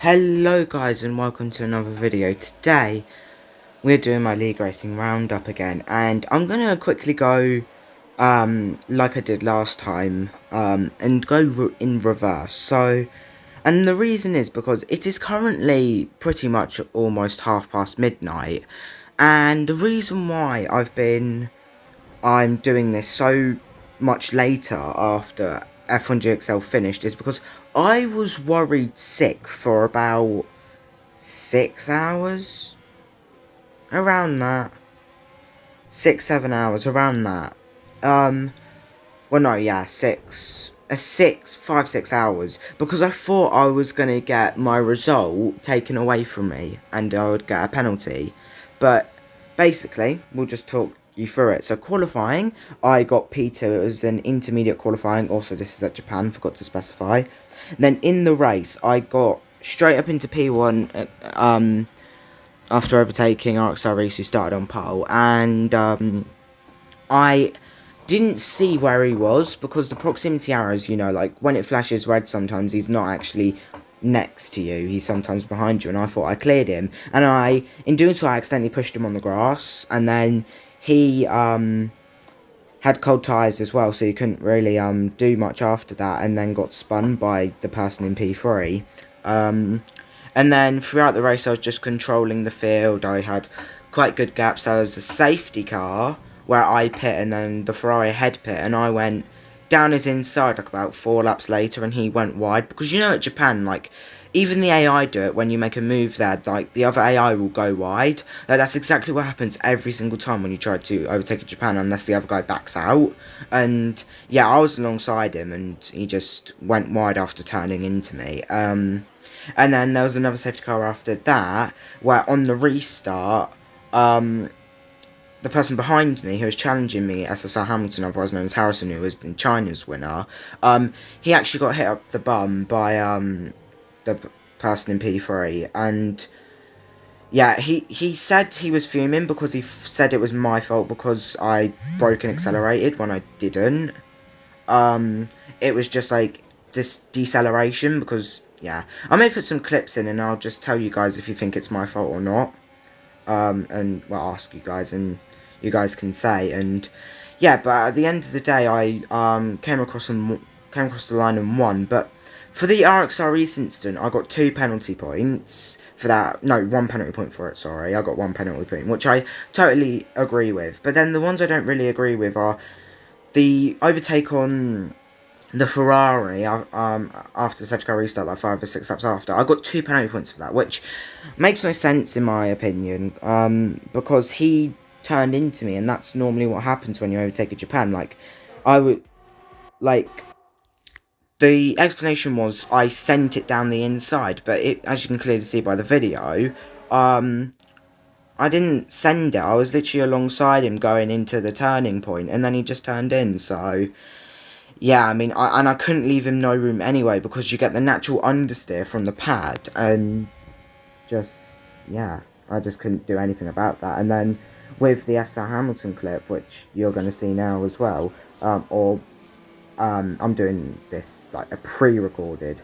Hello guys and welcome to another video. Today we're doing my league racing roundup again, and I'm gonna quickly go like I did last time and go in reverse. And the reason is because it is currently pretty much almost half past midnight, and the reason why I'm doing this so much later after F1 GXL finished is because I was worried sick for about 6 hours, around that. 6, 7 hours, around that. Well, no, yeah, 5, 6 hours, because I thought I was gonna get my result taken away from me and I would get a penalty. But basically, we'll just talk you through it. So qualifying, I got P2 as an intermediate qualifying. Also, this is at Japan, forgot to specify. Then in the race, I got straight up into P1. After overtaking RXR Reese, who started on pole, and I didn't see where he was because the proximity arrows, you know, like when it flashes red sometimes he's not actually next to you, he's sometimes behind you, and I thought I cleared him, and in doing so I accidentally pushed him on the grass, and then he had cold tyres as well, so he couldn't really do much after that, and then got spun by the person in P3. And then throughout the race I was just controlling the field. I had quite good gaps. There was a safety car where I pit, and then the Ferrari head pit, and I went down his inside like about 4 laps later, and he went wide, because you know at Japan, like, even the AI do it when you make a move there, like the other AI will go wide. Like, that's exactly what happens every single time when you try to overtake a Japan, unless the other guy backs out. And yeah, I was alongside him and he just went wide after turning into me. And then there was another safety car after that, where on the restart, the person behind me who was challenging me, SSR Hamilton, otherwise known as Harrison, who was in China's winner, he actually got hit up the bum by the person in P3, and yeah, he said he was fuming because he said it was my fault because I broke and accelerated when I didn't. It was just like deceleration, because yeah, I may put some clips in and I'll just tell you guys if you think it's my fault or not. And well, ask you guys, and you guys can say. And yeah, but at the end of the day, I came across the line and won. But for the RXR East incident, I got 2 penalty points for that. No, 1 penalty point for it. Sorry, I got 1 penalty point, which I totally agree with. But then the ones I don't really agree with are the overtake on the Ferrari, after the safety car restart, like 5 or 6 laps after. I got 2 penalty points for that, which makes no sense in my opinion, because he turned into me, and that's normally what happens when you overtake a Japan. Like, the explanation was I sent it down the inside, but as you can clearly see by the video, I didn't send it. I was literally alongside him going into the turning point, and then he just turned in, so yeah, I mean, I couldn't leave him no room anyway, because you get the natural understeer from the pad, and just, yeah, I just couldn't do anything about that. And then with the Esther Hamilton clip, which you're going to see now as well, I'm doing this like a pre-recorded,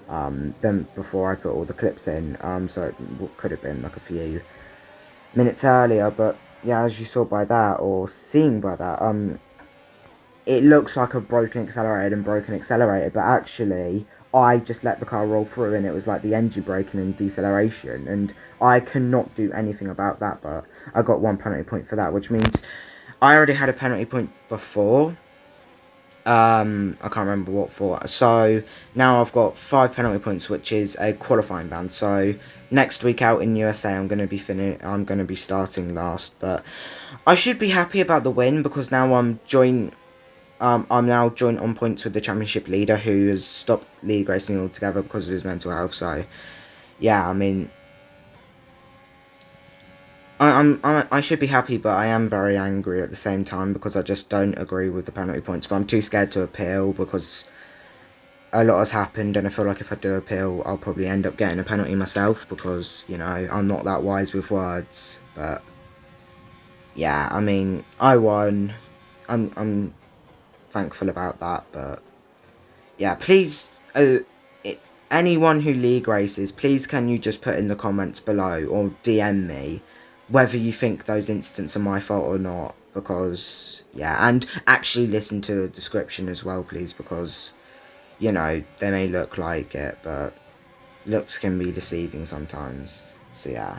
then before I put all the clips in, so it could have been like a few minutes earlier, but yeah, as you saw by that, or seeing by that, it looks like a broken accelerated, but actually I just let the car roll through, and it was like the engine braking and deceleration, and I cannot do anything about that. But I got 1 penalty point for that, which means I already had a penalty point before. I can't remember what for. So now I've got 5 penalty points, which is a qualifying ban. So next week out in USA, I'm going to be starting last, but I should be happy about the win, because now I'm now joint on points with the championship leader, who has stopped league racing altogether because of his mental health. So yeah, I mean, I should be happy, but I am very angry at the same time, because I just don't agree with the penalty points. But I'm too scared to appeal, because a lot has happened, and I feel like if I do appeal, I'll probably end up getting a penalty myself, because, you know, I'm not that wise with words. But yeah, I mean, I won. I'm thankful about that, but yeah, please, anyone who league races, please can you just put in the comments below or DM me whether you think those incidents are my fault or not, because yeah, and actually listen to the description as well, please, because you know they may look like it, but looks can be deceiving sometimes. So yeah.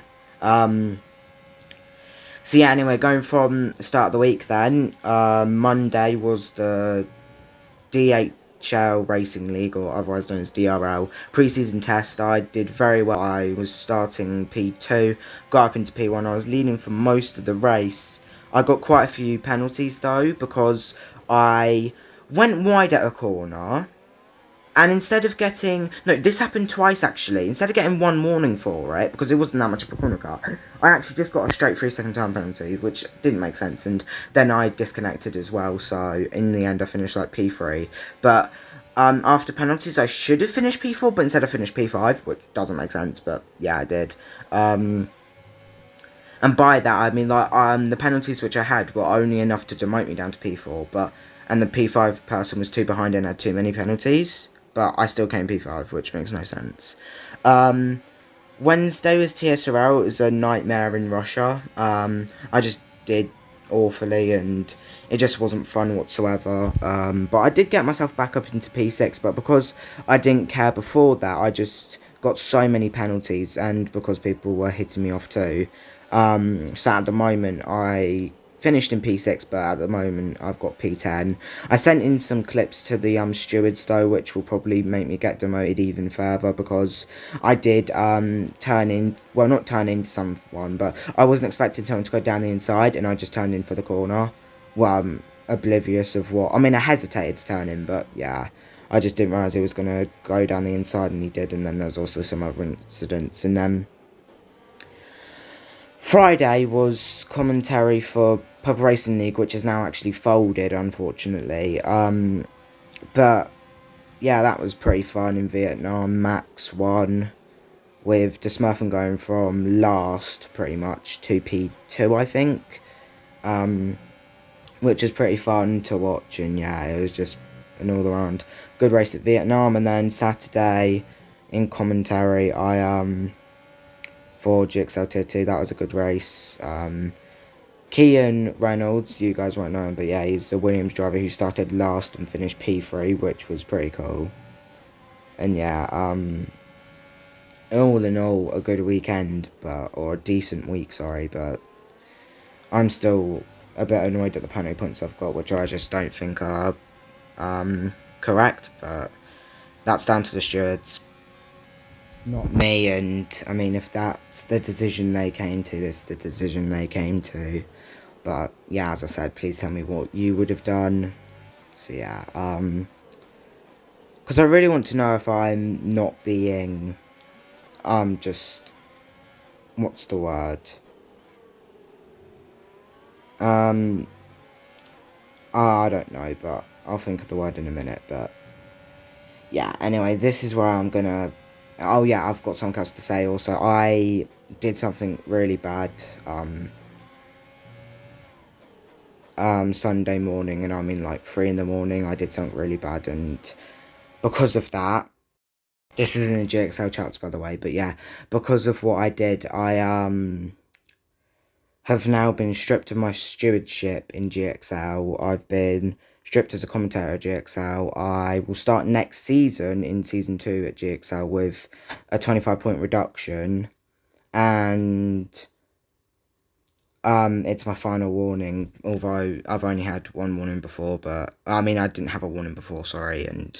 So yeah, anyway, going from the start of the week then, Monday was the DHL Racing League, or otherwise known as DRL, pre-season test. I did very well. I was starting P2, got up into P1. I was leading for most of the race. I got quite a few penalties though, because I went wide at a corner, and instead of getting... No, this happened twice, actually. Instead of getting one warning for it, because it wasn't that much of a corner car, I actually just got a straight 3-second time penalty, which didn't make sense. And then I disconnected as well, so in the end I finished, like, P3. But after penalties, I should have finished P4, but instead I finished P5, which doesn't make sense, but yeah, I did. And by that, I mean, like, the penalties which I had were only enough to demote me down to P4, but... And the P5 person was 2 behind and had too many penalties. But I still came P5, which makes no sense. Wednesday was TSRL. It was a nightmare in Russia. I just did awfully, and it just wasn't fun whatsoever. But I did get myself back up into P6, but because I didn't care before that, I just got so many penalties, and because people were hitting me off too. So at the moment, I finished in P6, but at the moment I've got P10. I sent in some clips to the stewards though, which will probably make me get demoted even further, because I did not turn into someone, but I wasn't expecting someone to go down the inside, and I just turned in for the corner. Well, I'm oblivious of what... I mean, I hesitated to turn in, but yeah, I just didn't realise he was going to go down the inside, and he did, and then there was also some other incidents, and then... Friday was commentary for Pub Racing League, which is now actually folded, unfortunately. But yeah, that was pretty fun in Vietnam. Max won, with De Smurfen going from last, pretty much, to P2, I think. Which was pretty fun to watch, and yeah, it was just an all-around good race at Vietnam. And then Saturday, in commentary, for GXL Tier 2, that was a good race. Kean Reynolds, you guys won't know him, but yeah, he's a Williams driver who started last and finished P3, which was pretty cool. And yeah, all in all, a good weekend, or a decent week, sorry, but I'm still a bit annoyed at the penalty points I've got, which I just don't think are correct, but that's down to the stewards, not me. And I mean, if that's the decision they came to, that's the decision they came to. But yeah, as I said, please tell me what you would have done. So yeah, because I really want to know if I'm not being just, what's the word, I don't know, but I'll think of the word in a minute. But yeah, anyway, this is where I'm gonna... Oh yeah, I've got something else to say also. I did something really bad Sunday morning, and I mean like 3 in the morning. I did something really bad, and because of that, this is in the GXL charts, by the way, but yeah, because of what I did, I have now been stripped of my stewardship in GXL. I've been stripped as a commentator at GXL. I will start next season, in Season 2 at GXL, with a 25-point reduction. And it's my final warning, although I've only had one warning before, but... I mean, I didn't have a warning before, sorry, and...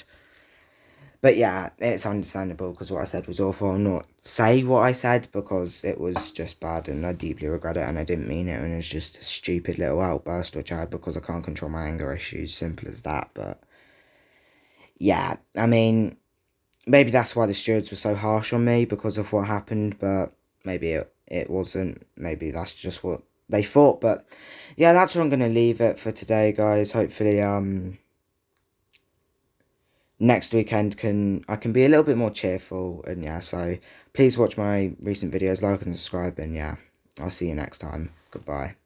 But yeah, it's understandable, because what I said was awful. I'll not say what I said, because it was just bad, and I deeply regret it, and I didn't mean it, and it's just a stupid little outburst, which I had because I can't control my anger issues, simple as that. But yeah, I mean, maybe that's why the stewards were so harsh on me, because of what happened, but maybe it wasn't. Maybe that's just what they thought. But yeah, that's where I'm going to leave it for today, guys. Hopefully, next weekend I can be a little bit more cheerful, and yeah, so please watch my recent videos, like and subscribe, and yeah, I'll see you next time. Goodbye.